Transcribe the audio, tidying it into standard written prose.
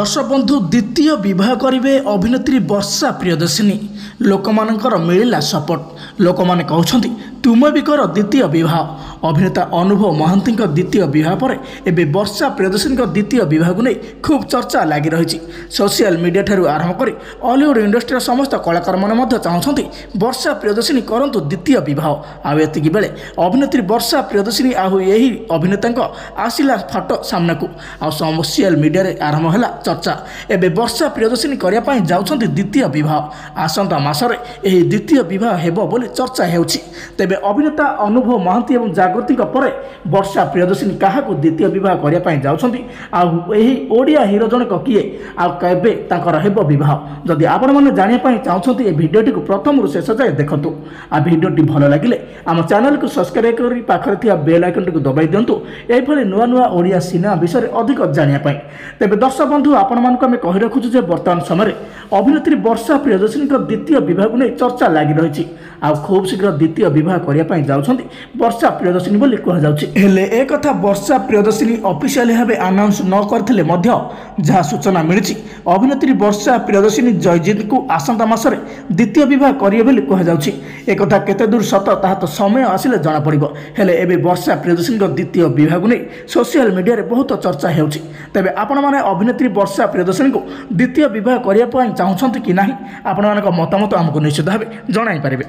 दर्शक बंधु द्वितीय विवाह करेंगे अभिनेत्री वर्षा प्रियदर्शिनी लोकमानंकर मिलिला सपोर्ट लोक मैंने कहते तुम भी कर द्वितीय विवाह अभिनेता अनुभव महांती द्वितीय विवाह पर एवं वर्षा प्रियदर्शिनी द्वितीय विवाह को नहीं खूब चर्चा लगी रही सोशल मीडिया ठारू आरंभ कर हॉलीवुड इंडस्ट्री समस्त कलाकार मैंने चाहते वर्षा प्रियदर्शिनी करंतु द्वितीय विवाह आती बेले अभिनेत्री वर्षा प्रियदर्शिनी यही अभिनेता आसला फटो सामना को सोशल मीडिया आरंभ है चर्चा एवं वर्षा प्रियदर्शिनी करने जाऊँच द्वितीय विवाह आसंता मासरे यह द्वितीय विवाह हेबो बोली चर्चा होउछि। तेबे अभिनेता अनुभव महांती एवं जागृति पर वर्षा प्रियदर्शिनी क्या द्वितीय विवाह करने जाउछंती यही ओडिया हिरो जनक किए आबे हेबो विवाह जदि आपण मैंने जानिया चाहते ये भिडियोटी को प्रथम शेष जाए देखंतु आ भिडियोटी भल लगिले आम चैनल को सब्सक्राइब करी पाखरे थिया बेल आइकन को दबाई दिंतु एभली नुआ नुआ ओडिया सिनेमा विषय अधिक जानिया तेबे दर्शक बंधु आपण मानक आम कहि रखुछु जे वर्तमान समय अभिनेत्री वर्षा प्रियदर्शिनी द्वितीय विवाह को नहीं चर्चा लगी रही खूब शीघ्र द्वितीय विवाह करने जाउछंती वर्षा प्रियदर्शिनी बोली कहुछि। हेले एक कथा वर्षा प्रियदर्शिनी ऑफिशियल भाव अनाउंस न करथिले मध्य जहाँ सूचना मिली अभिनेत्री वर्षा प्रियदर्शिनी जयजीत को आसंता मासरे द्वितीय विवाह करिवे बोली कहुछि। एक कथा केते दूर सत ताहा तो समय आसिले जଣା पड़िबो। हेले एबे वर्षा प्रियदर्शिनी द्वितीय विवाह को नहीं सोशल मीडिया रे बहुत चर्चा होउछि। तेबे आपण माने अभिनेत्री वर्षा प्रियदर्शिनी को द्वितीय विवाह करने चाहते कि नहीं आपण मानक मतामत आमको निश्चित भाव जणाई पारिबे।